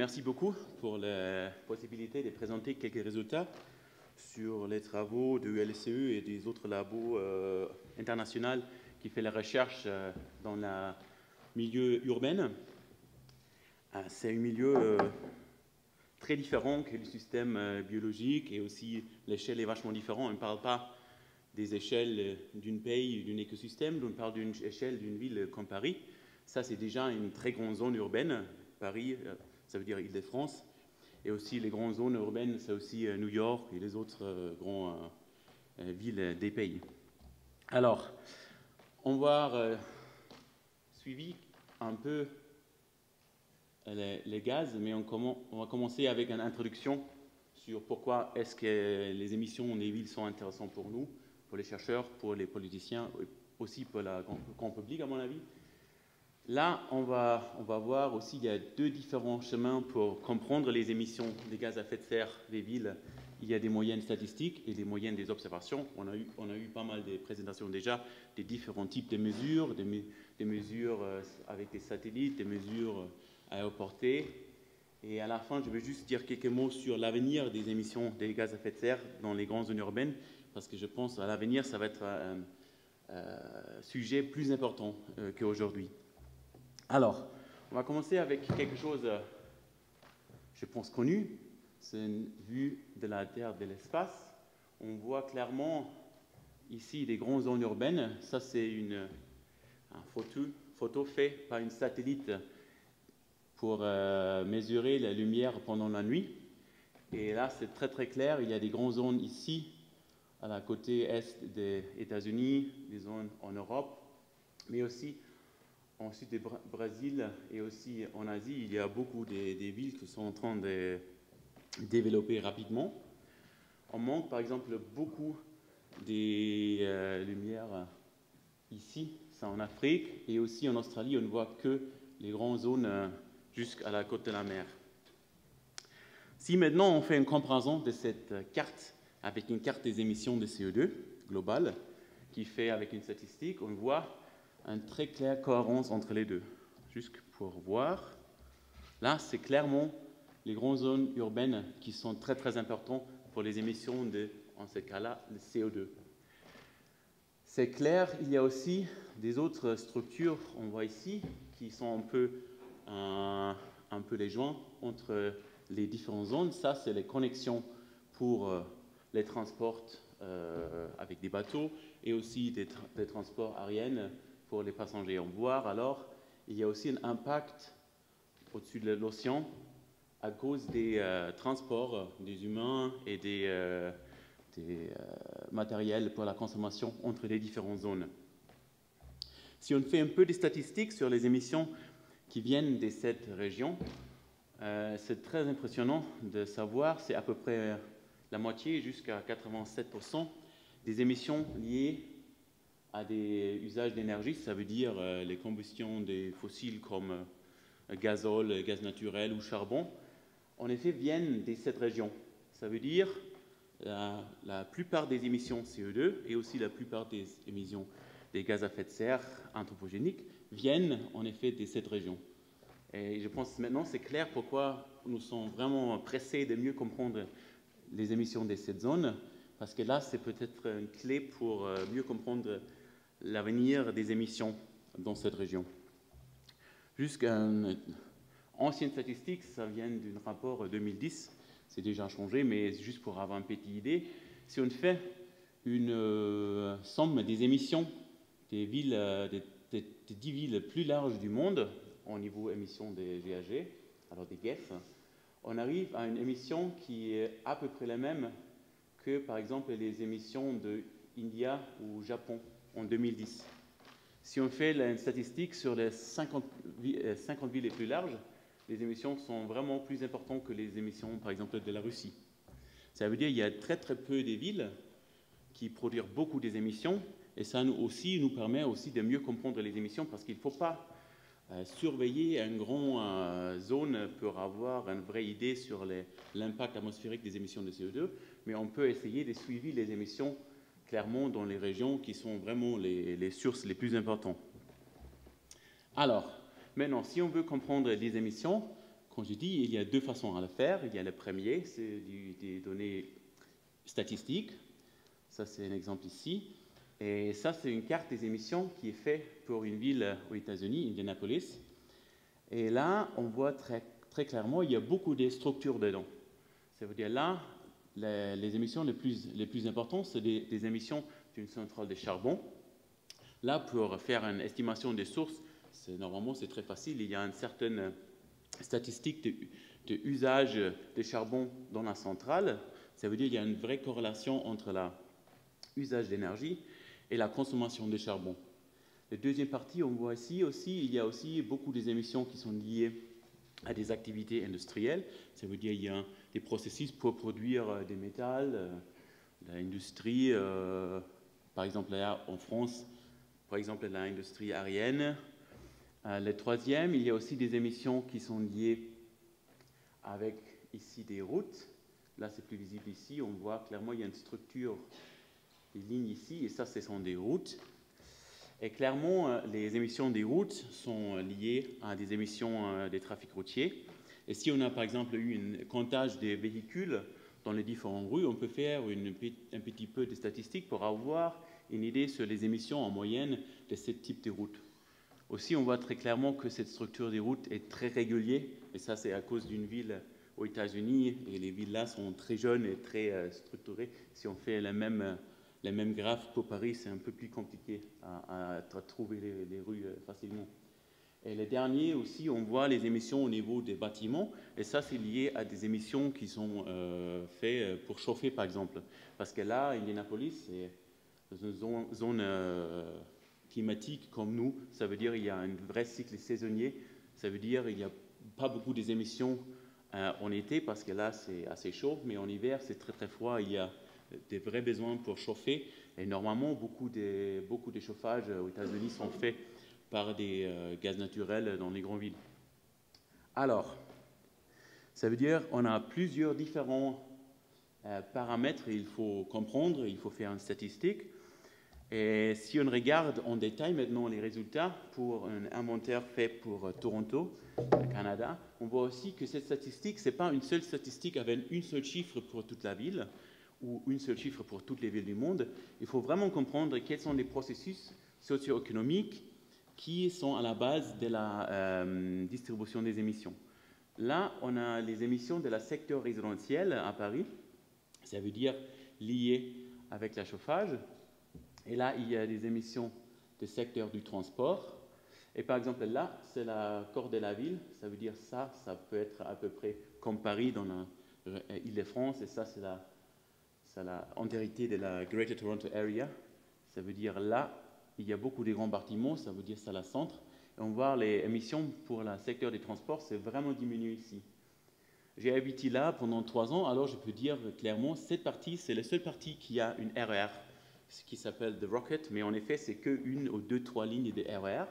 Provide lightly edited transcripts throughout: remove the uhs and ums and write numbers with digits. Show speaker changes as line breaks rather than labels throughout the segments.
Merci beaucoup pour la possibilité de présenter quelques résultats sur les travaux de l'ULCE et des autres labos internationaux qui font la recherche dans le milieu urbain. C'est un milieu très différent que le système biologique et aussi l'échelle est vachement différente. On ne parle pas des échelles d'un pays, d'un écosystème, on parle d'une échelle d'une ville comme Paris. Ça, c'est déjà une très grande zone urbaine. Paris, ça veut dire Île-de-France. Et aussi les grandes zones urbaines, c'est aussi New York et les autres grandes villes des pays. Alors, on va suivre un peu les gaz, mais on va commencer avec une introduction sur pourquoi est-ce que les émissions des villes sont intéressantes pour nous, pour les chercheurs, pour les politiciens, aussi pour le grand public, à mon avis. Là, on va voir aussi qu'il y a deux différents chemins pour comprendre les émissions des gaz à effet de serre des villes. Il y a des moyennes statistiques et des moyennes des observations. On a eu pas mal de présentations déjà, des différents types de mesures, des mesures avec des satellites, des mesures aéroportées. Et à la fin, je vais juste dire quelques mots sur l'avenir des émissions des gaz à effet de serre dans les grandes zones urbaines, parce que je pense à l'avenir, ça va être un sujet plus important qu'aujourd'hui. Alors, on va commencer avec quelque chose, je pense, connu. C'est une vue de la Terre de l'espace. On voit clairement ici des grandes zones urbaines. Ça, c'est une photo faite par une satellite pour mesurer la lumière pendant la nuit. Et là, c'est très très clair. Il y a des grandes zones ici, à la côté est des États-Unis, des zones en Europe, mais aussi ensuite du Brésil et aussi en Asie. Il y a beaucoup des villes qui sont en train de développer rapidement. On manque par exemple beaucoup des lumières ici, c'est en Afrique, et aussi en Australie, on ne voit que les grandes zones jusqu'à la côte de la mer. Si maintenant on fait une comparaison de cette carte avec une carte des émissions de CO2 globale, qui fait avec une statistique, on voit une très claire cohérence entre les deux. Juste pour voir, là c'est clairement les grandes zones urbaines qui sont très très importantes pour les émissions de, en ce cas-là, le CO2. C'est clair, il y a aussi des autres structures, on voit ici, qui sont un peu les joints entre les différentes zones. Ça, c'est les connexions pour les transports avec des bateaux et aussi des transports aériens pour les passagers. On voit alors, il y a aussi un impact au-dessus de l'océan à cause des transports des humains et des matériels pour la consommation entre les différentes zones. Si on fait un peu des statistiques sur les émissions qui viennent de cette région, c'est très impressionnant de savoir, c'est à peu près la moitié jusqu'à 87% des émissions liées à des usages d'énergie, ça veut dire les combustions des fossiles comme gazole, gaz naturel ou charbon, en effet viennent de cette région. Ça veut dire la plupart des émissions CO2 et aussi la plupart des émissions des gaz à effet de serre anthropogéniques viennent en effet de cette région. Et je pense maintenant c'est clair pourquoi nous sommes vraiment pressés de mieux comprendre les émissions de cette zone, parce que là c'est peut-être une clé pour mieux comprendre l'avenir des émissions dans cette région. Jusqu'à une ancienne statistique, ça vient d'un rapport 2010, c'est déjà changé, mais juste pour avoir une petite idée, si on fait une somme des émissions des villes, des 10 villes plus larges du monde, au niveau émissions des GHG, alors des GEF, on arrive à une émission qui est à peu près la même que, par exemple, les émissions de India ou Japon en 2010. Si on fait une statistique sur les 50 villes les plus larges, les émissions sont vraiment plus importantes que les émissions, par exemple, de la Russie. Ça veut dire qu'il y a très très peu de villes qui produisent beaucoup des émissions, et ça nous permet aussi de mieux comprendre les émissions, parce qu'il ne faut pas surveiller une grande zone pour avoir une vraie idée sur l'impact atmosphérique des émissions de CO2, mais on peut essayer de suivre les émissions clairement dans les régions qui sont vraiment les sources les plus importantes. Alors, maintenant, si on veut comprendre les émissions, Quand je dis, il y a deux façons à le faire. Il y a le premier, c'est des données statistiques. Ça, c'est un exemple ici. Et ça, c'est une carte des émissions qui est faite pour une ville aux États-Unis, Indianapolis. Et là, on voit très clairement, il y a beaucoup de structures dedans. Ça veut dire là, les émissions les plus importantes, c'est des émissions d'une centrale de charbon. Là, pour faire une estimation des sources, normalement, c'est très facile. Il y a une certaine statistique de usage de charbon dans la centrale. Ça veut dire qu'il y a une vraie corrélation entre l'usage d'énergie et la consommation de charbon. La deuxième partie, on voit ici aussi, il y a aussi beaucoup des émissions qui sont liées à des activités industrielles. Ça veut dire qu'il y a des processus pour produire des métals, l'industrie, par exemple là en France, par exemple l'industrie aérienne. Le troisième, il y a aussi des émissions qui sont liées avec ici des routes. Là, c'est plus visible ici. On voit clairement il y a une structure, des lignes ici, et ça, ce sont des routes. Et clairement, les émissions des routes sont liées à des émissions des trafics routiers. Et si on a par exemple eu un comptage des véhicules dans les différentes rues, on peut faire un petit peu de statistiques pour avoir une idée sur les émissions en moyenne de ce type de routes. Aussi, on voit très clairement que cette structure des routes est très régulière, et ça c'est à cause d'une ville aux États-Unis, et les villes là sont très jeunes et très structurées. Si on fait les mêmes graphes pour Paris, c'est un peu plus compliqué à trouver les rues facilement. Et le dernier aussi, on voit les émissions au niveau des bâtiments, et ça c'est lié à des émissions qui sont faites pour chauffer par exemple. Parce que là, Indianapolis, c'est une zone climatique comme nous, ça veut dire qu'il y a un vrai cycle saisonnier, ça veut dire qu'il n'y a pas beaucoup des émissions en été parce que là c'est assez chaud, mais en hiver c'est très froid, il y a des vrais besoins pour chauffer, et normalement beaucoup des chauffages aux États-Unis sont faits par des gaz naturels dans les grandes villes. Alors, ça veut dire qu'on a plusieurs différents paramètres, il faut comprendre, il faut faire une statistique. Et si on regarde en détail maintenant les résultats pour un inventaire fait pour Toronto, Canada, on voit aussi que cette statistique, ce n'est pas une seule statistique avec une seule chiffre pour toute la ville ou une seule chiffre pour toutes les villes du monde. Il faut vraiment comprendre quels sont les processus socio-économiques qui sont à la base de la distribution des émissions. Là, on a les émissions de la secteur résidentiel à Paris, ça veut dire liées avec le chauffage. Et là, il y a des émissions du secteur du transport. Et par exemple, là, c'est la corps de la ville. Ça veut dire ça peut être à peu près comme Paris dans l'Île-de-France. Et ça, c'est la entièreté de la Greater Toronto Area. Ça veut dire là, il y a beaucoup de grands bâtiments. Ça veut dire ça, la centre. Et on voit les émissions pour le secteur des transports, c'est vraiment diminué ici. J'ai habité là pendant 3 ans, alors je peux dire clairement, cette partie, c'est la seule partie qui a une RER, ce qui s'appelle The Rocket, mais en effet, c'est qu'une ou 2, 3 lignes de RER.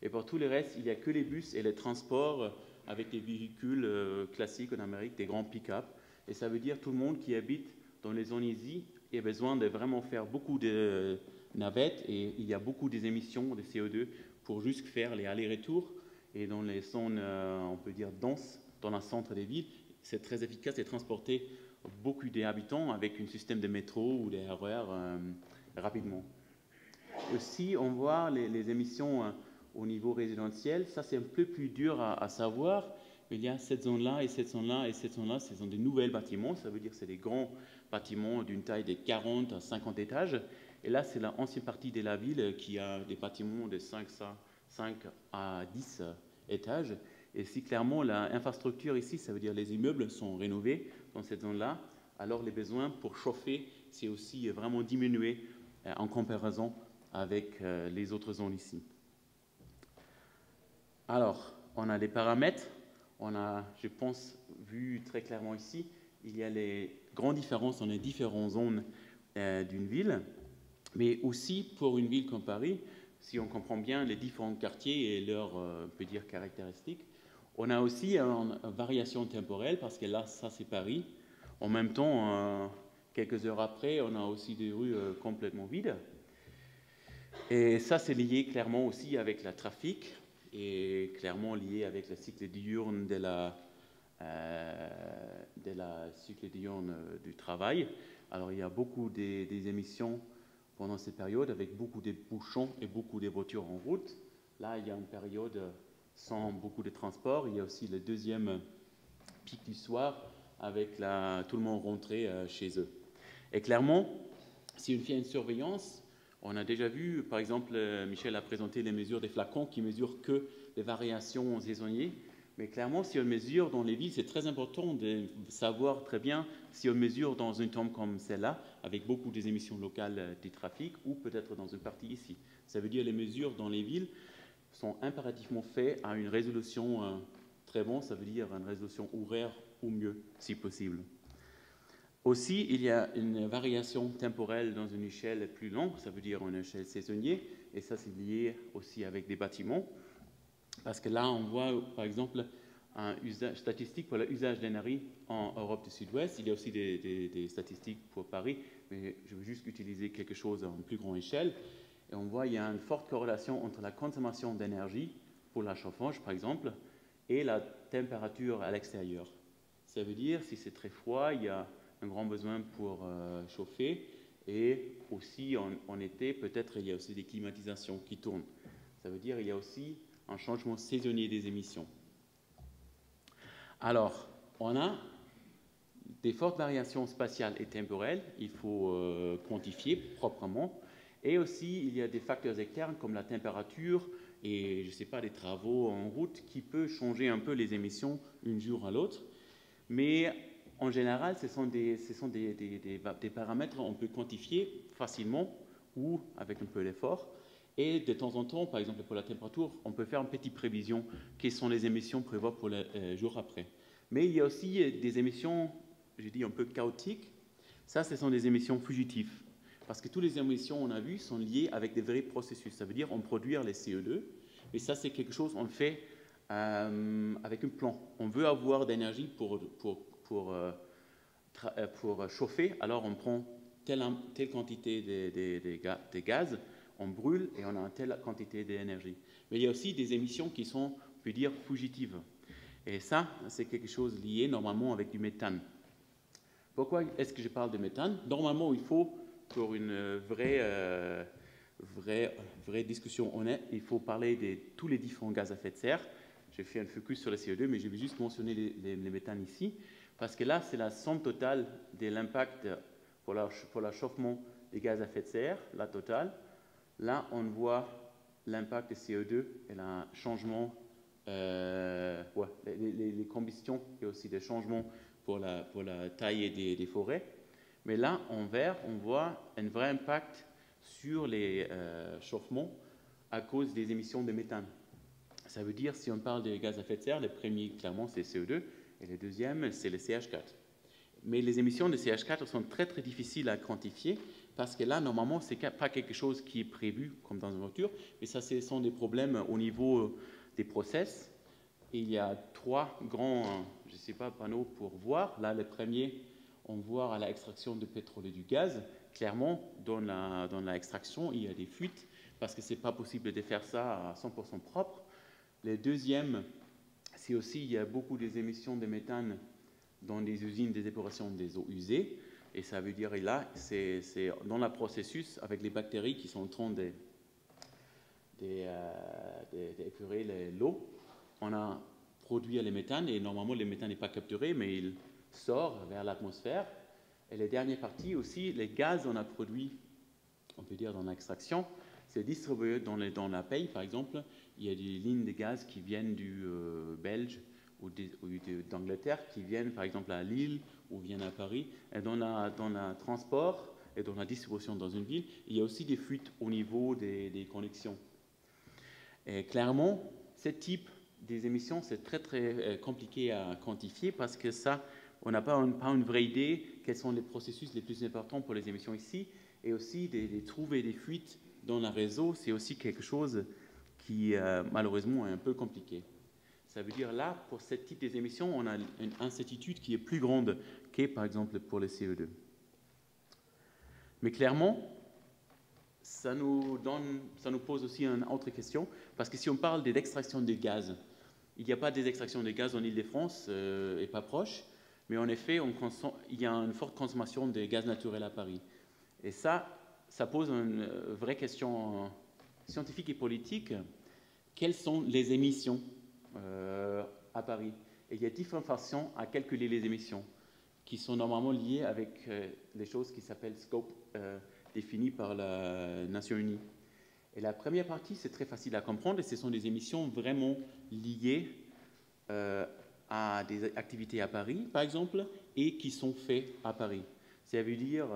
Et pour tout le reste, il n'y a que les bus et les transports avec des véhicules classiques en Amérique, des grands pick-up. Et ça veut dire tout le monde qui habite dans les zones ici a besoin de vraiment faire beaucoup de navettes, et il y a beaucoup des émissions de CO2 pour juste faire les allers-retours. Et dans les zones, on peut dire, denses, dans le centre des villes, c'est très efficace de transporter beaucoup d'habitants avec un système de métro ou de RER rapidement. Aussi, on voit les émissions au niveau résidentiel. Ça, c'est un peu plus dur à savoir. Il y a cette zone-là et cette zone-là et cette zone-là. Ce sont des nouveaux bâtiments. Ça veut dire que c'est des grands bâtiments d'une taille de 40 à 50 étages. Et là, c'est l'ancienne partie de la ville qui a des bâtiments de 5 à 10 étages. Et si clairement l'infrastructure ici, ça veut dire les immeubles sont rénovés dans cette zone-là, alors les besoins pour chauffer, c'est aussi vraiment diminué en comparaison avec les autres zones ici. Alors, on a les paramètres, on a, je pense, vu très clairement ici, il y a les grandes différences dans les différentes zones d'une ville, mais aussi pour une ville comme Paris, si on comprend bien les différents quartiers et leurs, on peut dire, caractéristiques. On a aussi une variation temporelle, parce que là, ça c'est Paris. En même temps, quelques heures après, on a aussi des rues complètement vides. Et ça, c'est lié clairement aussi avec le trafic, et clairement lié avec le cycle diurne de de la cycle d'ion du travail. Alors, il y a beaucoup des émissions pendant cette période avec beaucoup de bouchons et beaucoup de voitures en route. Là, il y a une période sans beaucoup de transport. Il y a aussi le deuxième pic du soir avec tout le monde rentré chez eux. Et clairement, si on fait une surveillance, on a déjà vu, par exemple, Michel a présenté les mesures des flacons qui mesurent que les variations saisonnières. Mais clairement, si on mesure dans les villes, c'est très important de savoir très bien si on mesure dans une tombe comme celle-là, avec beaucoup des émissions locales du trafic, ou peut-être dans une partie ici. Ça veut dire que les mesures dans les villes sont impérativement faites à une résolution très bonne, ça veut dire une résolution horaire ou mieux, si possible. Aussi, il y a une variation temporelle dans une échelle plus longue, ça veut dire une échelle saisonnière, et ça c'est lié aussi avec des bâtiments. Parce que là, on voit, par exemple, un usage statistique pour l'usage d'énergie en Europe du Sud-Ouest. Il y a aussi des statistiques pour Paris, mais je veux juste utiliser quelque chose en plus grande échelle. Et on voit qu'il y a une forte corrélation entre la consommation d'énergie pour la chauffage, par exemple, et la température à l'extérieur. Ça veut dire, si c'est très froid, il y a un grand besoin pour chauffer. Et aussi, en été, peut-être, il y a aussi des climatisations qui tournent. Ça veut dire qu'il y a aussi un changement saisonnier des émissions. Alors, on a des fortes variations spatiales et temporelles, il faut quantifier proprement, et aussi il y a des facteurs externes comme la température et, je ne sais pas, des travaux en route qui peuvent changer un peu les émissions d'un jour à l'autre. Mais en général, ce sont des paramètres qu'on peut quantifier facilement ou avec un peu d'effort. Et de temps en temps, par exemple pour la température, on peut faire une petite prévision quelles sont les émissions prévues pour le jour après. Mais il y a aussi des émissions, je dis un peu chaotiques. Ça, ce sont des émissions fugitives. Parce que toutes les émissions, on a vu, sont liées avec des vrais processus. Ça veut dire on produit les CO2. Et ça, c'est quelque chose qu'on fait avec un plan. On veut avoir d'énergie pour chauffer. Alors, on prend telle quantité de gaz, on brûle et on a une telle quantité d'énergie. Mais il y a aussi des émissions qui sont, on peut dire, fugitives. Et ça, c'est quelque chose lié normalement avec du méthane. Pourquoi est-ce que je parle de méthane? Normalement, il faut, pour une vraie discussion honnête, il faut parler de tous les différents gaz à effet de serre. J'ai fait un focus sur le CO2, mais je vais juste mentionner les méthanes ici, parce que là, c'est la somme totale de l'impact pour l'achauffement des gaz à effet de serre, la totale. Là, on voit l'impact des CO2 et le changement, les combustions, et aussi des changements pour la taille des forêts. Mais là, en vert, on voit un vrai impact sur les chauffements à cause des émissions de méthane. Ça veut dire, si on parle des gaz à effet de serre, le premier, clairement, c'est CO2, et le deuxième, c'est le CH4. Mais les émissions de CH4 sont très, très difficiles à quantifier, parce que là, normalement, ce n'est pas quelque chose qui est prévu, comme dans une voiture, mais ça, ce sont des problèmes au niveau des process. Et il y a trois grands, je ne sais pas, panneaux pour voir. Là, le premier, on voit à l'extraction du pétrole et du gaz. Clairement, dans l'extraction, il y a des fuites, parce que ce n'est pas possible de faire ça à 100% propre. Le deuxième, c'est aussi, il y a beaucoup des émissions de méthane dans des usines des épurations des eaux usées. Et ça veut dire, là, c'est dans le processus avec les bactéries qui sont en train d'épurer l'eau. On a produit le méthane et normalement, le méthane n'est pas capturé, mais il sort vers l'atmosphère. Et la dernière partie aussi, les gaz qu'on a produits, on peut dire dans l'extraction, c'est distribué dans la paille, par exemple. Il y a des lignes de gaz qui viennent du Belge ou d'Angleterre, qui viennent par exemple à Lille ou viennent à Paris. Et dans le transport et dans la distribution dans une ville, il y a aussi des fuites au niveau des connexions. Et clairement, ce type des émissions, c'est très très compliqué à quantifier parce que ça, on n'a pas une vraie idée quels sont les processus les plus importants pour les émissions ici. Et aussi, de trouver des fuites dans le réseau, c'est aussi quelque chose qui, malheureusement, est un peu compliqué. Ça veut dire, là, pour ce type d'émissions, on a une incertitude qui est plus grande que, par exemple, pour le CO2. Mais clairement, ça nous pose aussi une autre question, parce que si on parle de l'extraction de gaz, il n'y a pas des extractions de gaz en Île-de-France et pas proche, mais en effet, il y a une forte consommation de gaz naturel à Paris. Et ça pose une vraie question scientifique et politique. Quelles sont les émissions à Paris? Et il y a différentes façons à calculer les émissions qui sont normalement liées avec les choses qui s'appellent scope définies par la Nations Unies. Et la première partie, c'est très facile à comprendre, et ce sont des émissions vraiment liées à des activités à Paris, par exemple, et qui sont faites à Paris. Ça veut dire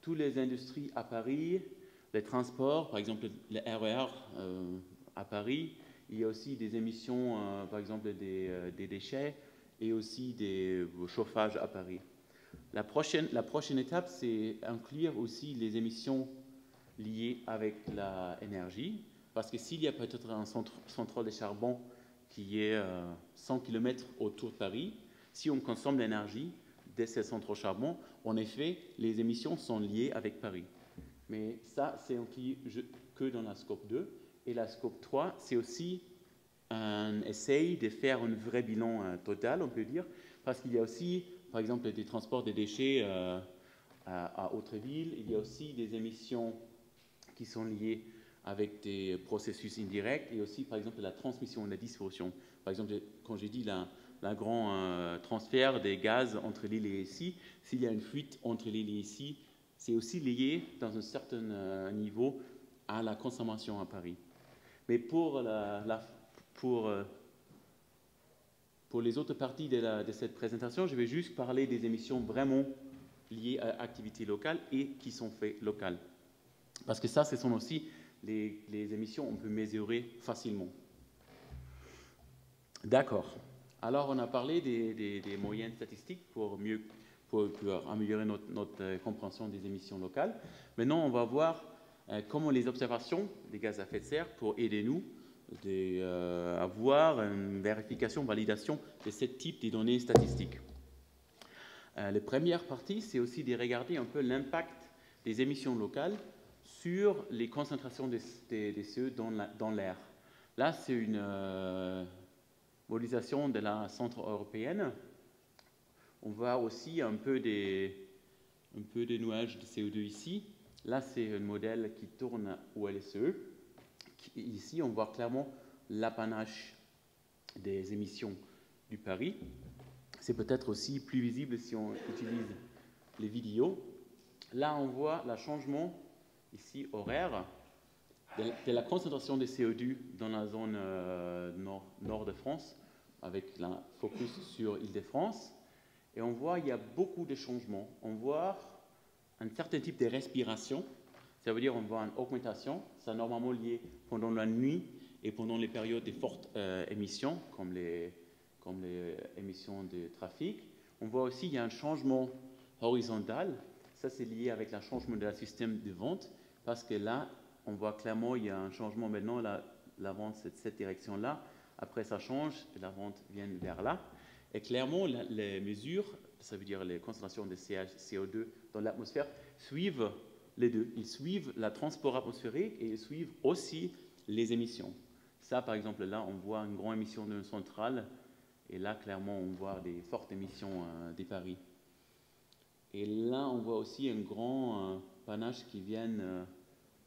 toutes les industries à Paris, les transports, par exemple le RER à Paris. Il y a aussi des émissions, par exemple des déchets, et aussi des chauffages à Paris. La prochaine étape, c'est inclure aussi les émissions liées avec l'énergie, parce que s'il y a peut-être un central de charbon qui est 100 km autour de Paris, si on consomme l'énergie de ces centrales de charbon, en effet, les émissions sont liées avec Paris. Mais ça, c'est inclus que dans la scope 2. Et la scope 3, c'est aussi un essai de faire un vrai bilan total, on peut dire, parce qu'il y a aussi, par exemple, des transports de déchets à Autreville, il y a aussi des émissions qui sont liées avec des processus indirects et aussi, par exemple, la transmission et la distribution. Par exemple, quand j'ai dit la grand transfert des gaz entre l'île et ici, s'il y a une fuite entre l'île et ici, c'est aussi lié dans un certain niveau à la consommation à Paris. Mais pour les autres parties de cette présentation, je vais juste parler des émissions vraiment liées à l'activité locale et qui sont faites locales. Parce que ça, ce sont aussi les émissions qu'on peut mesurer facilement. D'accord. Alors, on a parlé des moyens statistiques pour améliorer notre compréhension des émissions locales. Maintenant, on va voir comment les observations des gaz à effet de serre pour aider nous à avoir une vérification, validation de ce type de données statistiques. La première partie, c'est aussi de regarder un peu l'impact des émissions locales sur les concentrations des CO2 dans l'air. Là, c'est une modélisation de la centre européenne. On voit aussi un peu des nuages de CO2 ici. Là, c'est un modèle qui tourne au LSE. Ici, on voit clairement l'apanage des émissions du Paris. C'est peut-être aussi plus visible si on utilise les vidéos. Là, on voit le changement ici horaire de la concentration de CO2 dans la zone nord de France, avec la focus sur Île-de-France. Et on voit qu'il y a beaucoup de changements. On voit un certain type de respiration. Ça veut dire qu'on voit une augmentation. C'est normalement lié pendant la nuit et pendant les périodes de fortes émissions, comme les émissions de trafic. On voit aussi qu'il y a un changement horizontal. Ça, c'est lié avec le changement du système de vente, parce que là, on voit clairement qu'il y a un changement maintenant. La vente, c'est de cette direction-là. Après, ça change et la vente vient vers là. Et clairement, les mesures, ça veut dire les concentrations de CO2 dans l'atmosphère, suivent les deux. Ils suivent le transport atmosphérique et ils suivent aussi les émissions. Ça, par exemple, là, on voit une grande émission d'une centrale. Et là, clairement, on voit des fortes émissions des Paris. Et là, on voit aussi un grand panache qui viennent,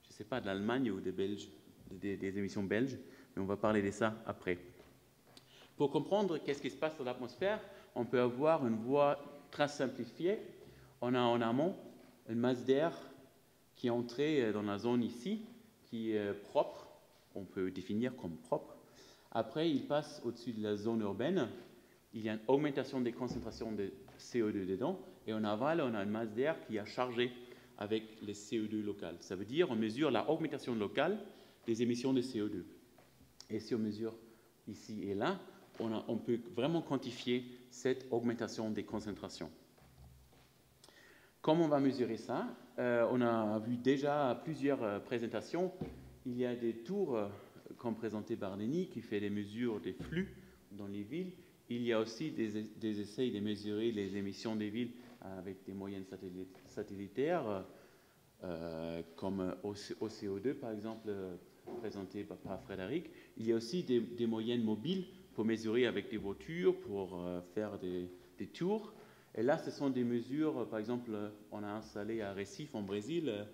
je ne sais pas, de l'Allemagne ou des Belges, des émissions belges, mais on va parler de ça après. Pour comprendre qu'est-ce qui se passe dans l'atmosphère, on peut avoir une voie très simplifiée. On a en amont une masse d'air qui est entrée dans la zone ici, qui est propre, on peut définir comme propre. Après, il passe au-dessus de la zone urbaine. Il y a une augmentation des concentrations de CO2 dedans. Et en aval, on a une masse d'air qui est chargée avec les CO2 locales. Ça veut dire qu'on mesure la augmentation locale des émissions de CO2. Et si on mesure ici et là, on peut vraiment quantifier cette augmentation des concentrations. Comment on va mesurer ça? On a vu déjà plusieurs présentations. Il y a des tours comme présenté par Denis, qui fait des mesures des flux dans les villes. Il y a aussi des essais de mesurer les émissions des villes avec des moyennes satellitaires, comme OCO2, par exemple, présenté par Frédéric. Il y a aussi des moyennes mobiles pour mesurer avec des voitures, pour faire des tours. Et là, ce sont des mesures, par exemple, on a installé à Recife, en Brésil,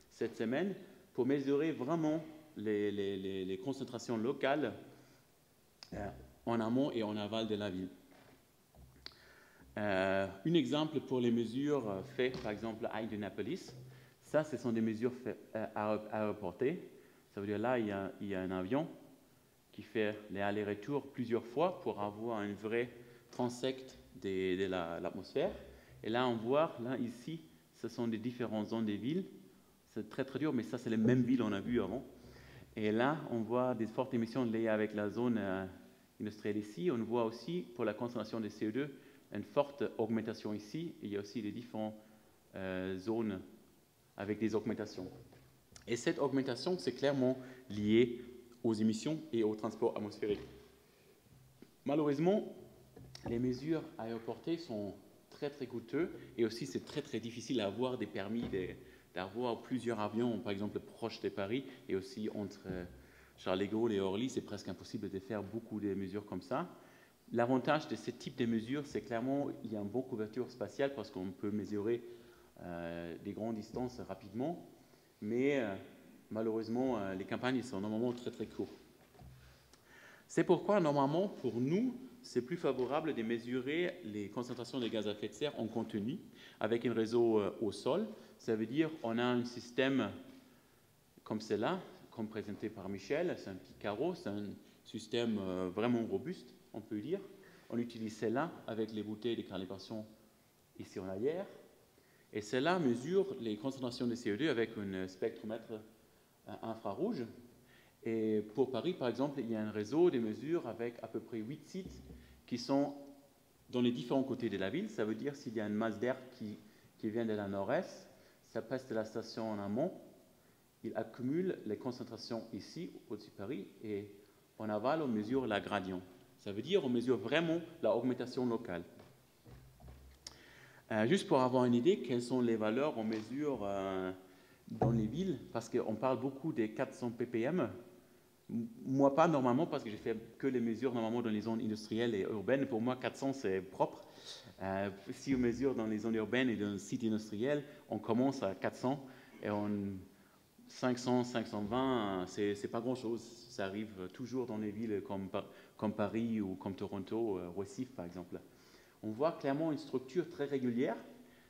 cette semaine, pour mesurer vraiment les concentrations locales en amont et en aval de la ville. Un exemple pour les mesures faites, par exemple, à Indianapolis, ça, ce sont des mesures aéroportées. Ça veut dire là, il y a un avion qui fait les allers-retours plusieurs fois pour avoir un vrai transect de l'atmosphère. Et là, on voit, là, ici, ce sont des différentes zones des villes. C'est très, très dur, mais ça, c'est les mêmes villes qu'on a vues avant. Et là, on voit des fortes émissions liées avec la zone industrielle ici. On voit aussi, pour la concentration de CO2, une forte augmentation ici. Il y a aussi les différentes zones avec des augmentations. Et cette augmentation, c'est clairement lié aux émissions et au transport atmosphérique. Malheureusement, les mesures aéroportées sont très très coûteuses et aussi c'est très très difficile à avoir des permis d'avoir plusieurs avions, par exemple proches de Paris et aussi entre Charles de Gaulle et Orly, c'est presque impossible de faire beaucoup de mesures comme ça. L'avantage de ce type de mesures, c'est clairement qu'il y a une bonne couverture spatiale parce qu'on peut mesurer des grandes distances rapidement, mais malheureusement, les campagnes sont normalement très très courtes. C'est pourquoi, normalement, pour nous, c'est plus favorable de mesurer les concentrations de gaz à effet de serre en continu avec un réseau au sol. Ça veut dire qu'on a un système comme cela, comme présenté par Michel. C'est un petit carreau, c'est un système vraiment robuste, on peut dire. On utilise cela avec les bouteilles de calibration ici en arrière. Et cela mesure les concentrations de CO2 avec un spectromètre infrarouge. Et pour Paris, par exemple, il y a un réseau de mesures avec à peu près 8 sites qui sont dans les différents côtés de la ville. Ça veut dire s'il y a une masse d'air qui vient de la nord-est, ça passe de la station en amont, il accumule les concentrations ici, au-dessus de Paris, et en aval, on mesure la gradient. Ça veut dire on mesure vraiment la augmentation locale. Juste pour avoir une idée, quelles sont les valeurs on mesure dans les villes, parce qu'on parle beaucoup des 400 ppm. Moi, pas normalement, parce que je fais que les mesures normalement dans les zones industrielles et urbaines. Pour moi, 400, c'est propre. Si on mesure dans les zones urbaines et dans les sites industriels, on commence à 400 et on 500, 520, c'est pas grand-chose. Ça arrive toujours dans les villes comme Paris ou comme Toronto, Recife par exemple. On voit clairement une structure très régulière.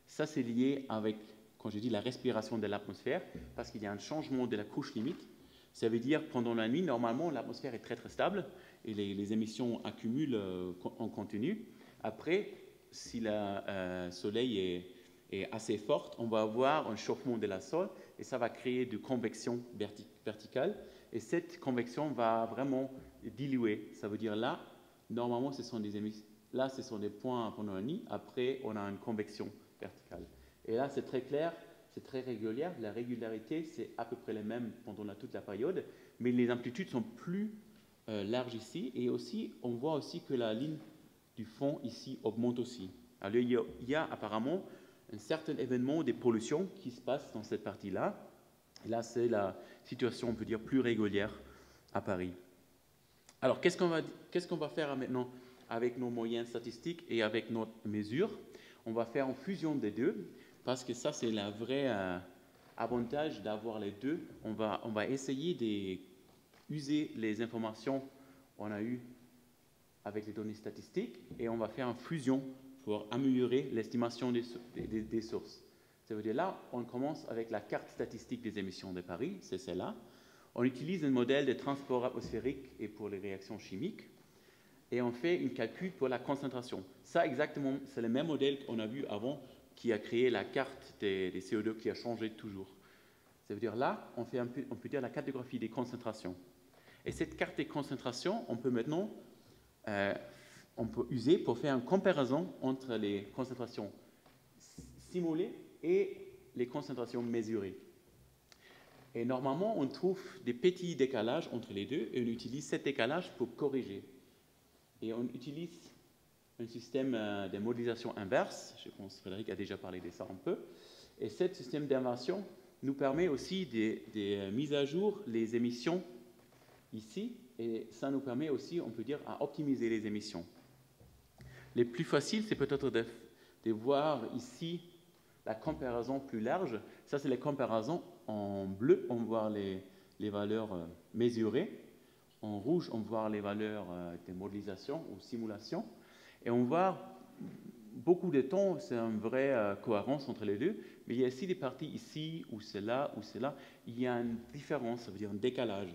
Ça, c'est lié avec, quand je dis la respiration de l'atmosphère, parce qu'il y a un changement de la couche limite. Ça veut dire que pendant la nuit, normalement, l'atmosphère est très très stable et les émissions accumulent en continu. Après, si le soleil est assez fort, on va avoir un chauffement de la sol et ça va créer de convection verticale. Et cette convection va vraiment diluer. Ça veut dire là, normalement, ce sont des émissions. Là, ce sont des points pendant la nuit. Après, on a une convection verticale. Et là, c'est très clair. C'est très régulière. La régularité, c'est à peu près les mêmes pendant toute la période, mais les amplitudes sont plus larges ici. Et aussi, on voit aussi que la ligne du fond ici augmente aussi. Alors, il y a apparemment un certain événement de pollution qui se passe dans cette partie-là. Et là, c'est la situation, on peut dire, plus régulière à Paris. Alors, qu'est-ce qu'on va faire maintenant avec nos moyens statistiques et avec notre mesure? On va faire une fusion des deux. Parce que ça, c'est le vrai avantage d'avoir les deux. On va essayer d'user les informations qu'on a eues avec les données statistiques et on va faire une fusion pour améliorer l'estimation des sources. Ça veut dire là, on commence avec la carte statistique des émissions de Paris, c'est celle-là. On utilise un modèle de transport atmosphérique et pour les réactions chimiques et on fait un calcul pour la concentration. Ça, exactement, c'est le même modèle qu'on a vu avant qui a créé la carte des CO2 qui a changé toujours. Ça veut dire là, on peut dire la cartographie des concentrations. Et cette carte des concentrations, on peut maintenant on peut user pour faire une comparaison entre les concentrations simulées et les concentrations mesurées. Et normalement, on trouve des petits décalages entre les deux et on utilise cet décalage pour corriger. Et on utilise un système de modélisation inverse. Je pense que Frédéric a déjà parlé de ça un peu. Et ce système d'inversion nous permet aussi de miser à jour les émissions ici Et ça nous permet aussi, on peut dire, à optimiser les émissions. Les plus faciles, c'est peut-être de voir ici la comparaison plus large. Ça, c'est les comparaisons en bleu, on voit les valeurs mesurées. En rouge, on voit les valeurs de modélisation ou simulation. Et on voit beaucoup de temps, c'est une vraie cohérence entre les deux. Mais il y a aussi des parties ici, ou c'est là, ou c'est là. Il y a une différence, ça veut dire un décalage.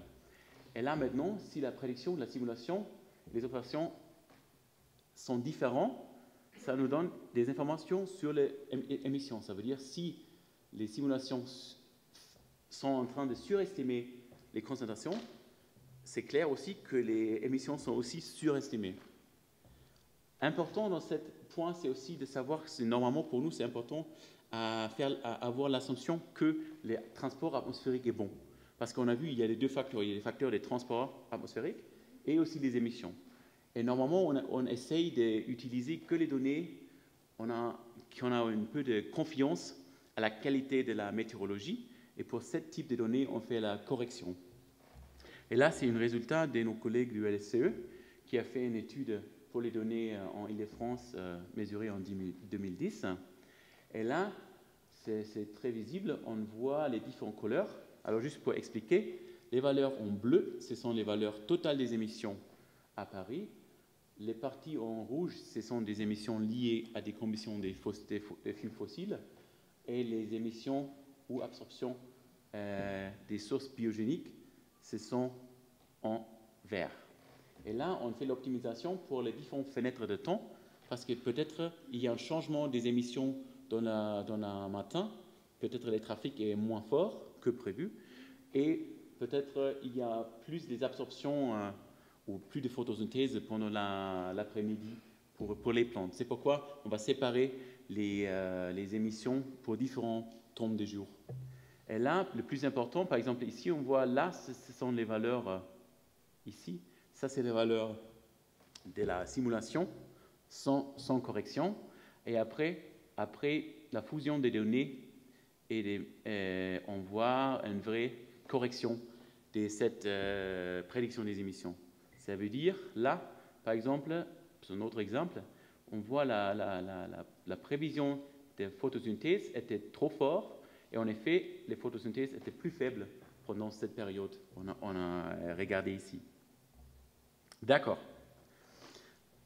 Et là, maintenant, si la prédiction de la simulation, les opérations sont différentes, ça nous donne des informations sur les émissions. Ça veut dire si les simulations sont en train de surestimer les concentrations, c'est clair aussi que les émissions sont aussi surestimées. Important dans ce point, c'est aussi de savoir que normalement pour nous, c'est important à avoir l'assumption que le transport atmosphérique est bon. Parce qu'on a vu, il y a les deux facteurs. Il y a les facteurs des transports atmosphériques et aussi des émissions. Et normalement, on essaye d'utiliser que les données qui ont un peu de confiance à la qualité de la météorologie. Et pour ce type de données, on fait la correction. Et là, c'est un résultat de nos collègues du LSCE qui a fait une étude pour les données en Île-de-France mesurées en 2010. Et là, c'est très visible, on voit les différentes couleurs. Alors juste pour expliquer, les valeurs en bleu, ce sont les valeurs totales des émissions à Paris. Les parties en rouge, ce sont des émissions liées à des combustions des fuels fossiles. Et les émissions ou absorptions des sources biogéniques, ce sont en vert. Et là, on fait l'optimisation pour les différentes fenêtres de temps, parce que peut-être il y a un changement des émissions dans le matin, peut-être le trafic est moins fort que prévu, et peut-être il y a plus des absorptions ou plus de photosynthèse pendant l'après-midi pour les plantes. C'est pourquoi on va séparer les émissions pour différents temps de jour. Et là, le plus important, par exemple, ici, on voit là, ce sont les valeurs ici. Ça, c'est les valeurs de la simulation sans correction. Et après la fusion des données, on voit une vraie correction de cette prédiction des émissions. Ça veut dire, là, par exemple, c'est un autre exemple, on voit la prévision de photosynthèse était trop forte, et en effet, les photosynthèses étaient plus faibles pendant cette période. On a regardé ici. D'accord.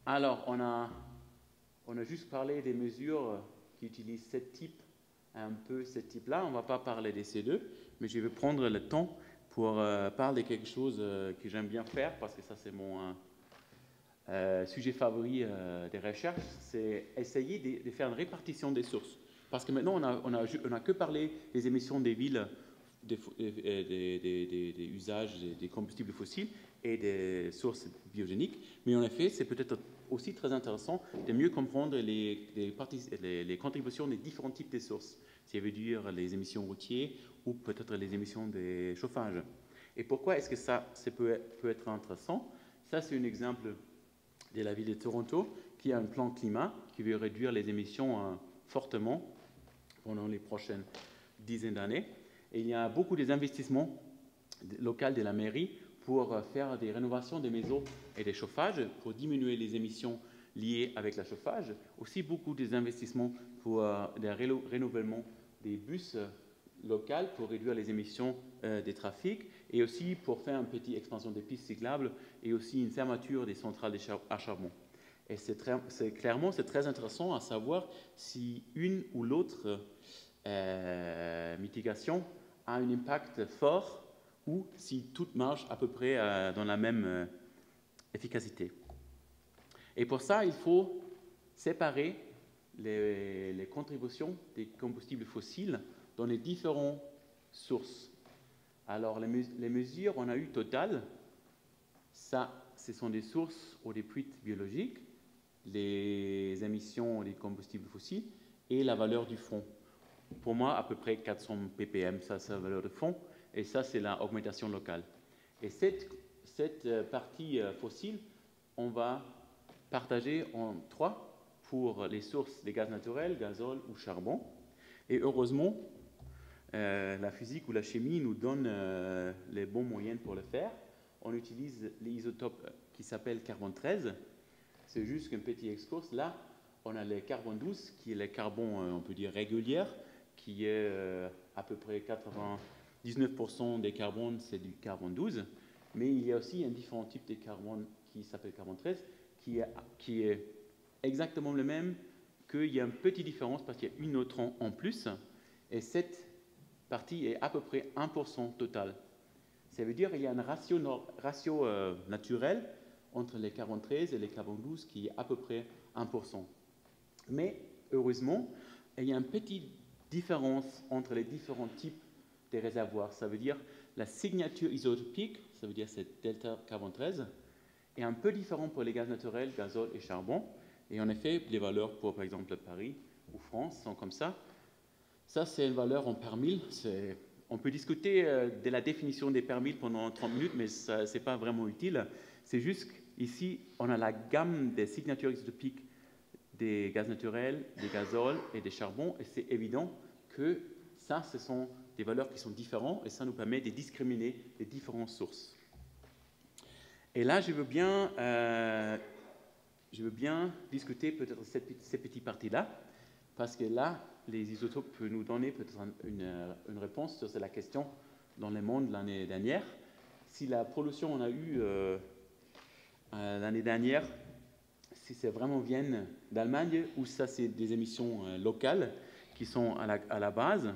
Alors, on a juste parlé des mesures qui utilisent ce type-là. On ne va pas parler des C2, mais je vais prendre le temps pour parler de quelque chose que j'aime bien faire, parce que ça, c'est mon sujet favori des recherches, c'est essayer de faire une répartition des sources. Parce que maintenant, on a que parlé des émissions des villes, des usages des combustibles fossiles et des sources biogéniques. Mais en effet, c'est peut-être aussi très intéressant de mieux comprendre les contributions des différents types de sources. Ça veut dire les émissions routières ou peut-être les émissions des chauffages. Et pourquoi est-ce que ça peut être intéressant? Ça, c'est un exemple de la ville de Toronto qui a un plan climat qui veut réduire les émissions fortement pendant les prochaines dizaines d'années. Et il y a beaucoup d'investissements locaux de la mairie pour faire des rénovations des maisons et des chauffages pour diminuer les émissions liées avec le chauffage. Aussi beaucoup d'investissements pour le renouvellement des bus locaux pour réduire les émissions des trafics et aussi pour faire une petite expansion des pistes cyclables et aussi une fermeture des centrales à charbon. Et clairement, c'est très intéressant à savoir si une ou l'autre mitigation a un impact fort ou si tout marche à peu près dans la même efficacité. Et pour ça, il faut séparer les contributions des combustibles fossiles dans les différentes sources. Alors, les mesures on a eu totales, ce sont des sources ou des fuites biologiques, les émissions des combustibles fossiles et la valeur du fond. Pour moi, à peu près 400 ppm, ça c'est la valeur de fond, et ça c'est l'augmentation locale. Et cette partie fossile, on va partager en 3 pour les sources des gaz naturels, gazole ou charbon. Et heureusement, la physique ou la chimie nous donne les bons moyens pour le faire. on utilise les isotopes qui s'appellent carbone 13. C'est juste qu'un petit excursus. Là, on a le carbone 12, qui est le carbone, on peut dire, régulier, qui est à peu près 99% des carbones, c'est du carbone 12. Mais il y a aussi un différent type de carbone qui s'appelle carbone 13, qui est exactement le même, qu'il y a une petite différence parce qu'il y a une neutron en plus. Et cette partie est à peu près 1% total. Ça veut dire qu'il y a un ratio naturel entre les carbone 13 et les carbone 12 qui est à peu près 1%. Mais heureusement, il y a une petite différence entre les différents types de réservoirs. Ça veut dire la signature isotopique, ça veut dire c'est delta carbone 13, est un peu différent pour les gaz naturels, gazole et charbon. Et en effet, les valeurs pour, par exemple, Paris ou France sont comme ça. Ça, c'est une valeur en per mille. On peut discuter de la définition des per mille pendant 30 minutes, mais ce n'est pas vraiment utile. C'est juste qu'ici, on a la gamme des signatures isotopiques des gaz naturels, des gazoles et des charbons, et c'est évident que ça, ce sont des valeurs qui sont différentes, et ça nous permet de discriminer les différentes sources. Et là, je veux bien discuter peut-être ces petites parties-là, parce que là, les isotopes peuvent nous donner peut-être une réponse sur la question dans le monde l'année dernière. Si la pollution on a eue l'année dernière, si c'est vraiment viennent d'Allemagne ou ça c'est des émissions locales qui sont à la base,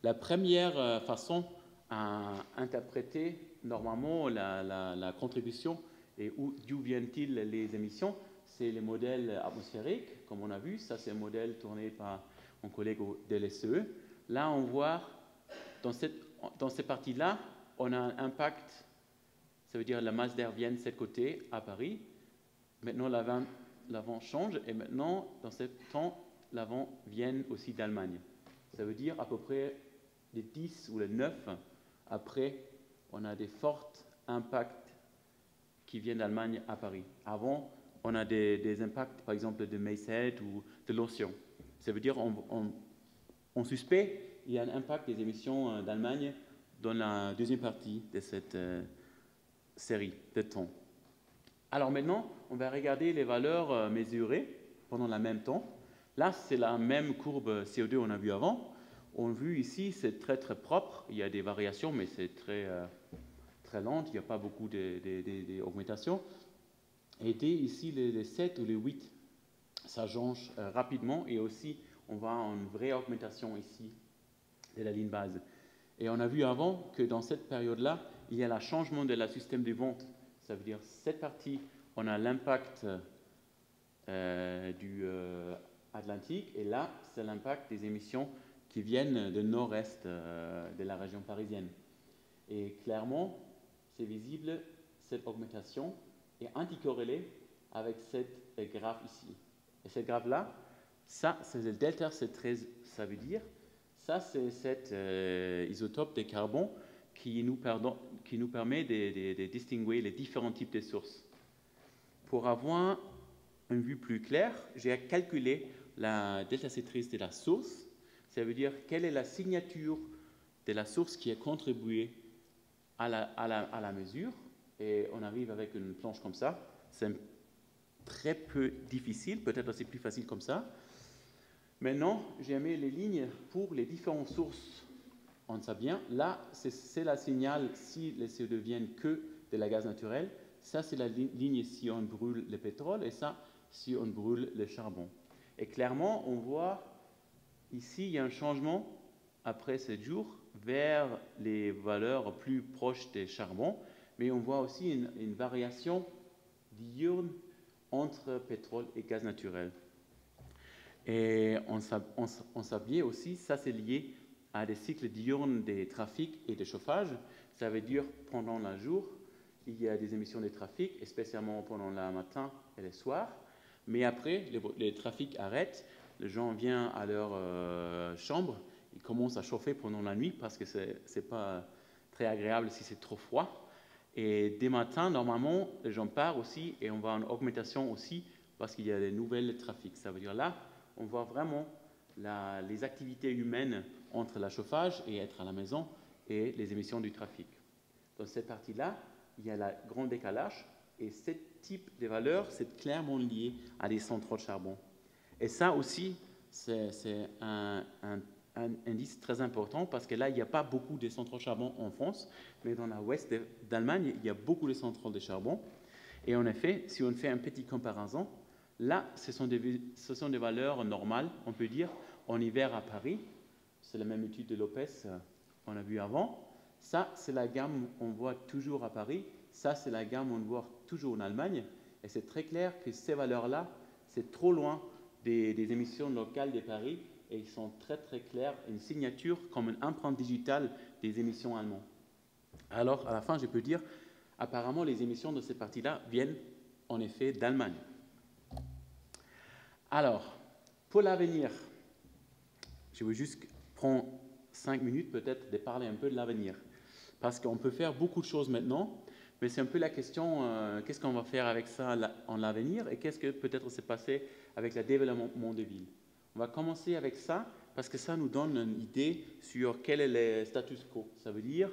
la première façon à interpréter normalement la contribution et d'où viennent-ils les émissions, c'est les modèles atmosphériques, comme on a vu. Ça, c'est un modèle tourné par mon collègue de l'SCE. Là, on voit, dans cette partie-là, on a un impact, ça veut dire la masse d'air vient de ce côté, à Paris. Maintenant, l'avant change, et maintenant, dans ce temps, l'avant vient aussi d'Allemagne. Ça veut dire à peu près les 10 ou les 9, après, on a des forts impacts qui viennent d'Allemagne à Paris. Avant, on a des impacts, par exemple, de Mayhead ou de l'océan. Ça veut dire on suspect, il y a un impact des émissions d'Allemagne dans la deuxième partie de cette série de temps. Alors maintenant, on va regarder les valeurs mesurées pendant le même temps. Là, c'est la même courbe CO2 qu'on a vu avant. On a vu ici, c'est très très propre. Il y a des variations, mais c'est très lent. Il n'y a pas beaucoup d'augmentation. Et dès ici, les 7 ou les 8, ça change rapidement. Et aussi, on voit une vraie augmentation ici de la ligne base. Et on a vu avant que dans cette période-là, il y a le changement de la système de vente. Ça veut dire cette partie, on a l'impact du Atlantique, et là, c'est l'impact des émissions qui viennent du nord-est de la région parisienne. Et clairement, c'est visible, cette augmentation est anticorrélée avec cette graphe ici. Et cette graphe-là, ça, c'est le delta C13, ça veut dire, ça, c'est cet isotope de carbone qui nous permet de distinguer les différents types de sources. Pour avoir une vue plus claire, j'ai calculé la delta C13 de la source. Ça veut dire quelle est la signature de la source qui a contribué à la mesure. Et on arrive avec une planche comme ça. C'est très peu difficile, peut-être c'est plus facile comme ça. Maintenant, j'ai mis les lignes pour les différentes sources. On sait bien, là, c'est la signal si les CO2 viennent que de la gaz naturel. Ça, c'est la ligne si on brûle le pétrole, et ça, si on brûle le charbon. Et clairement, on voit ici, il y a un changement après 7 jours vers les valeurs plus proches des charbons, mais on voit aussi une variation diurne entre pétrole et gaz naturel. Et on sait bien aussi, ça c'est lié à des cycles diurnes des trafics et des chauffages. Ça veut dire pendant le jour, il y a des émissions de trafic, et spécialement pendant le matin et le soir. Mais après, les trafics arrêtent, les gens viennent à leur chambre, ils commencent à chauffer pendant la nuit parce que ce n'est pas très agréable si c'est trop froid. Et dès matin, normalement, les gens partent aussi, et on voit une augmentation aussi parce qu'il y a des nouvelles trafics. Ça veut dire là, on voit vraiment les activités humaines entre le chauffage et être à la maison et les émissions du trafic. Dans cette partie-là, il y a le grand décalage. Et ce type de valeur, c'est clairement lié à des centrales de charbon. Et ça aussi, c'est un indice très important parce que là, il n'y a pas beaucoup de centrales de charbon en France, mais dans l'ouest d'Allemagne, il y a beaucoup de centrales de charbon. Et en effet, si on fait un petit comparaison, là, ce sont des valeurs normales, on peut dire, en hiver à Paris. C'est la même étude de Lopez qu'on a vu avant. Ça, c'est la gamme qu'on voit toujours à Paris. Ça, c'est la gamme qu'on voit toujours en Allemagne. Et c'est très clair que ces valeurs-là, c'est trop loin des émissions locales de Paris. Et ils sont très, très clairs. Une signature comme une empreinte digitale des émissions allemandes. Alors, à la fin, je peux dire, apparemment, les émissions de ces parties-là viennent en effet d'Allemagne. Alors, pour l'avenir, je vais juste prendre 5 minutes peut-être de parler un peu de l'avenir. Parce qu'on peut faire beaucoup de choses maintenant, mais c'est un peu la question, qu'est-ce qu'on va faire avec ça en l'avenir et qu'est-ce que peut-être s'est passé avec le développement des villes. On va commencer avec ça parce que ça nous donne une idée sur quel est le status quo. Ça veut dire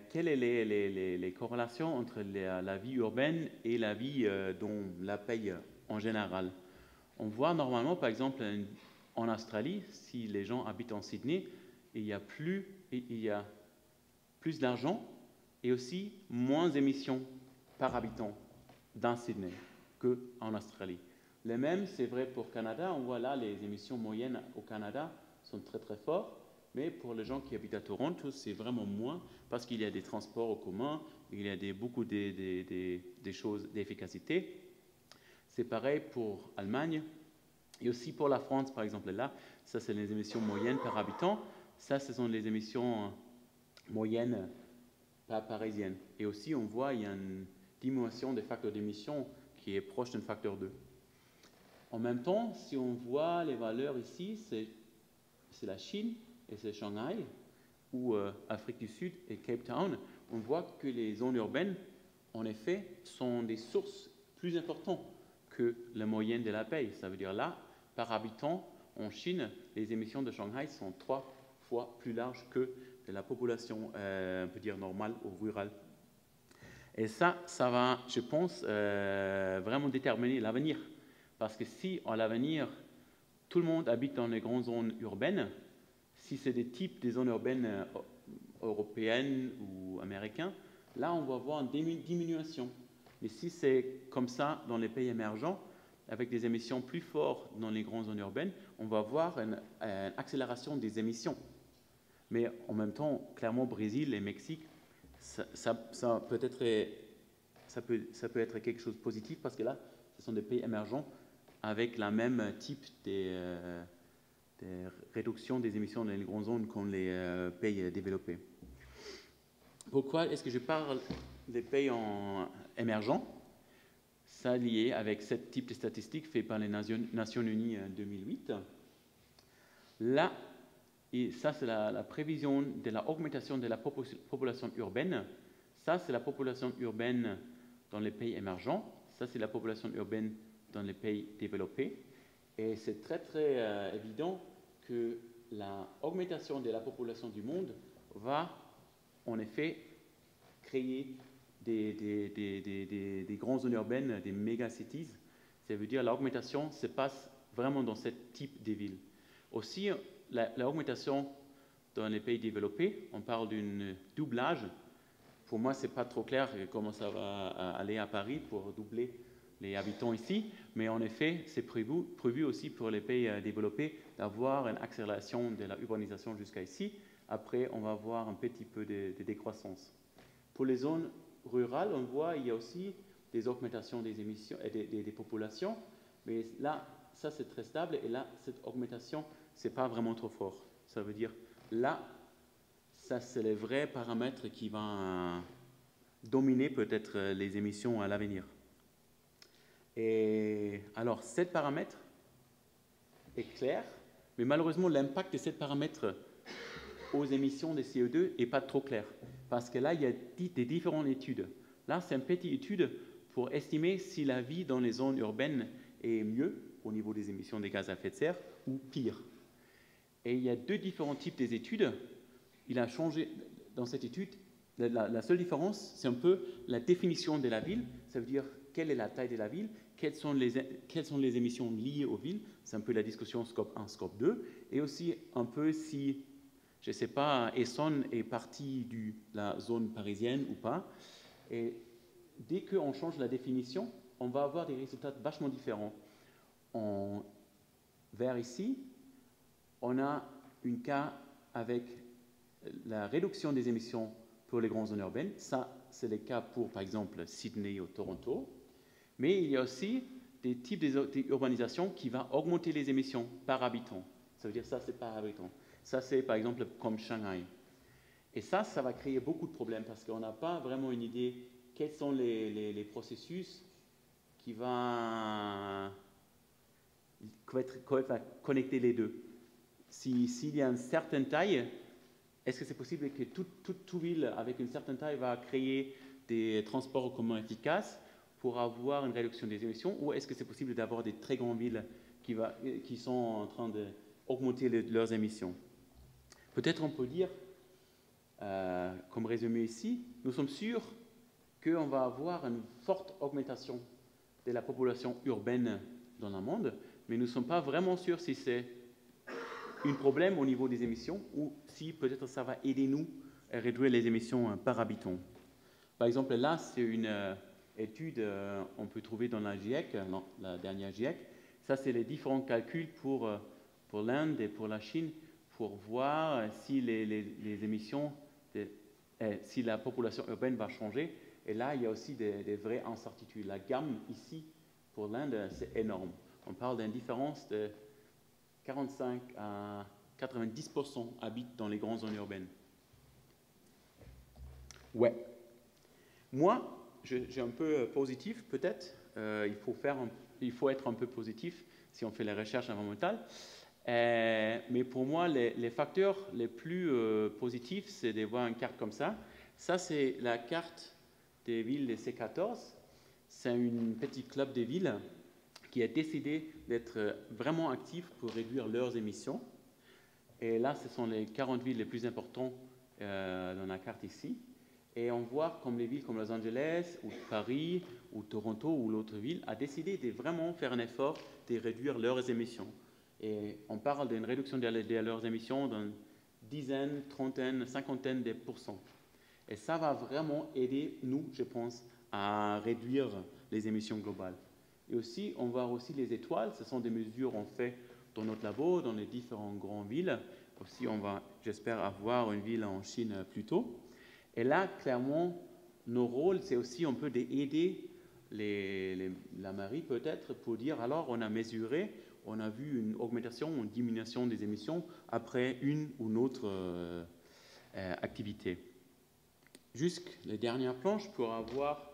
quelles sont les corrélations entre la vie urbaine et la vie dont la paye en général. On voit normalement, par exemple, en Australie, si les gens habitent en Sydney, il y a plus d'argent et aussi moins d'émissions par habitant dans Sydney qu'en Australie. Le même, c'est vrai pour le Canada. On voit là les émissions moyennes au Canada sont très très fortes, mais pour les gens qui habitent à Toronto, c'est vraiment moins parce qu'il y a des transports en commun, il y a beaucoup des choses d'efficacité. C'est pareil pour l'Allemagne et aussi pour la France, par exemple. Là, ça, c'est les émissions moyennes par habitant. Ça, ce sont les émissions moyennes parisiennes. Et aussi, on voit qu'il y a une diminution des facteurs d'émission qui est proche d'un facteur 2. En même temps, si on voit les valeurs ici, c'est la Chine et c'est Shanghai, ou Afrique du Sud et Cape Town. On voit que les zones urbaines, en effet, sont des sources plus importantes que la moyenne de la paye. Ça veut dire là, par habitant, en Chine, les émissions de Shanghai sont 3 fois plus larges que de la population, on peut dire, normale ou rurale. Et ça va, je pense, vraiment déterminer l'avenir. Parce que si, à l'avenir, tout le monde habite dans les grandes zones urbaines, si c'est des types de zones urbaines européennes ou américaines, là, on va voir une diminution. Mais si c'est comme ça dans les pays émergents, avec des émissions plus fortes dans les grandes zones urbaines, on va voir une accélération des émissions. Mais en même temps, clairement, Brésil et Mexique, ça peut être quelque chose de positif parce que là, ce sont des pays émergents avec le même type de réduction des émissions dans les grandes zones qu'ont les pays développés. Pourquoi est-ce que je parle des pays émergents? Ça lié avec ce type de statistiques fait par les Nations Unies en 2008. Là, et ça c'est la prévision de l'augmentation de la population urbaine. Ça c'est la population urbaine dans les pays émergents. Ça c'est la population urbaine dans les pays développés. Et c'est très très évident que l'augmentation de la population du monde va en effet créer des grandes zones urbaines, des méga-cities. Ça veut dire l'augmentation se passe vraiment dans ce type de villes. Aussi, l'augmentation dans les pays développés, on parle d'un doublage. Pour moi, ce n'est pas trop clair comment ça va aller à Paris pour doubler les habitants ici, mais en effet, c'est prévu aussi pour les pays développés d'avoir une accélération de la urbanisation jusqu'à ici. Après, on va voir un petit peu de décroissance. Pour les zones rurales, on voit qu'il y a aussi des augmentations des émissions et des populations, mais là, ça c'est très stable, et là, cette augmentation, ce n'est pas vraiment trop fort. Ça veut dire, là, ça c'est les vrais paramètres qui vont dominer peut-être les émissions à l'avenir. Et alors, ces paramètres est clair, mais malheureusement, l'impact de ces paramètres aux émissions de CO2 n'est pas trop clair. Parce que là, il y a des différentes études. Là, c'est une petite étude pour estimer si la vie dans les zones urbaines est mieux au niveau des émissions de gaz à effet de serre ou pire. Et il y a deux différents types d'études. Il a changé, dans cette étude, La seule différence, c'est un peu la définition de la ville. Ça veut dire quelle est la taille de la ville, quelles sont les émissions liées aux villes. C'est un peu la discussion scope 1, scope 2. Et aussi un peu si, je ne sais pas, Essonne est partie de la zone parisienne ou pas. Et dès qu'on change la définition, on va avoir des résultats vachement différents. Vers ici, on a un cas avec la réduction des émissions pour les grandes zones urbaines. Ça, c'est le cas pour, par exemple, Sydney ou Toronto. Mais il y a aussi des types d'urbanisation qui vont augmenter les émissions par habitant. Ça veut dire ça, c'est par habitant. Ça, c'est par exemple comme Shanghai. Et ça va créer beaucoup de problèmes parce qu'on n'a pas vraiment une idée quels sont les processus qui vont connecter les deux. S'il y a une certaine taille, est-ce que c'est possible que toute ville avec une certaine taille va créer des transports en commun efficaces pour avoir une réduction des émissions, ou est-ce que c'est possible d'avoir des très grandes villes qui sont en train d'augmenter leurs émissions? Peut-être on peut dire, comme résumé ici, nous sommes sûrs qu'on va avoir une forte augmentation de la population urbaine dans le monde, mais nous ne sommes pas vraiment sûrs si c'est un problème au niveau des émissions ou si peut-être ça va aider nous à réduire les émissions par habitant. Par exemple, là, c'est une étude on peut trouver dans la GIEC, la dernière GIEC. Ça, c'est les différents calculs pour l'Inde et pour la Chine pour voir si les émissions, si la population urbaine va changer. Et là, il y a aussi des vraies incertitudes. La gamme ici, pour l'Inde, c'est énorme. On parle d'une différence de 45 à 90% habitent dans les grandes zones urbaines. Ouais. Moi, j'ai un peu positif, peut-être. Il faut être un peu positif si on fait les recherches environnementales. Mais pour moi, les facteurs les plus positifs, c'est de voir une carte comme ça. Ça, c'est la carte des villes des C14. C'est un petit club de villes qui a décidé d'être vraiment actif pour réduire leurs émissions. Et là, ce sont les 40 villes les plus importantes dans la carte ici. Et on voit comme les villes comme Los Angeles, ou Paris, ou Toronto, ou l'autre ville, a décidé de vraiment faire un effort de réduire leurs émissions. Et on parle d'une réduction de leurs émissions d'une dizaine, trentaine, cinquantaine de pourcents. Et ça va vraiment aider nous, je pense, à réduire les émissions globales. Et aussi, on voit aussi les étoiles. Ce sont des mesures qu'on fait dans notre labo, dans les différentes grandes villes. Aussi, on va, j'espère, avoir une ville en Chine plus tôt. Et là, clairement, nos rôles, c'est aussi un peu d'aider la mairie peut-être pour dire, alors, on a mesuré, on a vu une augmentation, une diminution des émissions après une ou une autre activité. Jusque les dernières planches pour avoir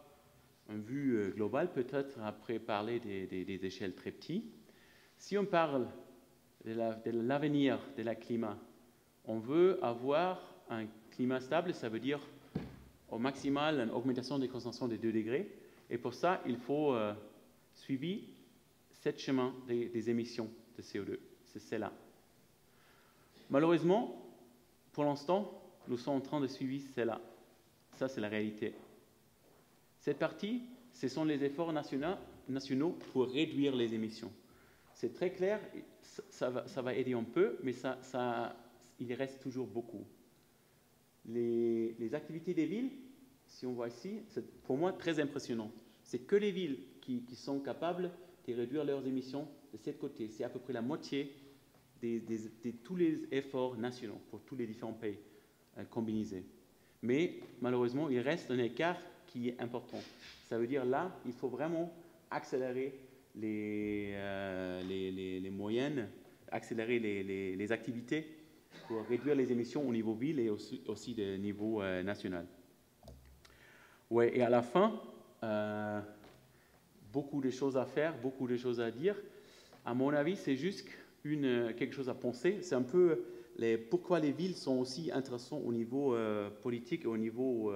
une vue globale, peut-être après parler des échelles très petites. Si on parle de l'avenir de la climat, on veut avoir un climat stable, ça veut dire au maximal une augmentation des concentrations de 2 degrés. Et pour ça, il faut suivre 7 chemins des émissions de CO2. C'est celle-là. Malheureusement, pour l'instant, nous sommes en train de suivre celle-là. Ça, c'est la réalité. Cette partie, ce sont les efforts nationaux pour réduire les émissions. C'est très clair, ça va aider un peu, mais il reste toujours beaucoup. Les activités des villes, si on voit ici, c'est pour moi très impressionnant. C'est que les villes qui sont capables de réduire leurs émissions de ce côté. C'est à peu près la moitié de tous les efforts nationaux pour tous les différents pays combinés. Mais malheureusement, il reste un écart qui est important. Ça veut dire là, il faut vraiment accélérer les moyennes, accélérer les activités pour réduire les émissions au niveau ville et aussi au niveau national. Ouais, et à la fin, beaucoup de choses à faire, beaucoup de choses à dire. À mon avis, c'est juste quelque chose à penser. C'est un peu pourquoi les villes sont aussi intéressantes au niveau politique et au niveau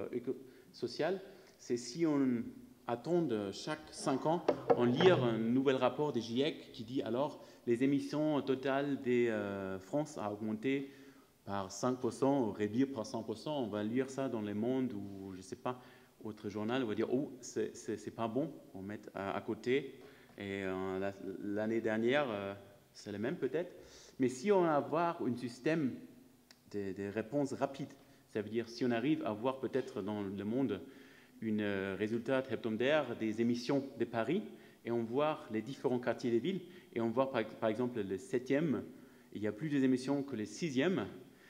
social. C'est si on attend chaque 5 ans, on lit un nouvel rapport des GIEC qui dit alors les émissions totales des France a augmenté par 5%, ou réduire par 100%, on va lire ça dans Le Monde ou, je ne sais pas, autre journal, on va dire, oh, c'est pas bon, on met à côté. Et l'année dernière, c'est le même peut-être. Mais si on a avoir un système de réponses rapides, ça veut dire si on arrive à voir peut-être dans le monde un résultat hebdomadaire des émissions de Paris, et on voit les différents quartiers des villes, et on voit par exemple le 7e, il y a plus d'émissions que le 6e,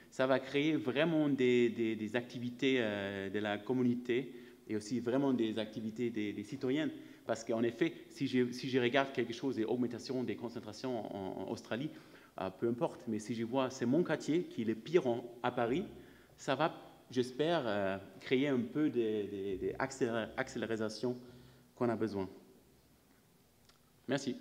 ça va créer vraiment des activités de la communauté et aussi vraiment des activités des citoyens. Parce qu'en effet, si je regarde quelque chose, des augmentations des concentrations en Australie, peu importe, mais si je vois, c'est mon quartier qui est le pire à Paris, ça va, j'espère, créer un peu d'accélération qu'on a besoin. Merci.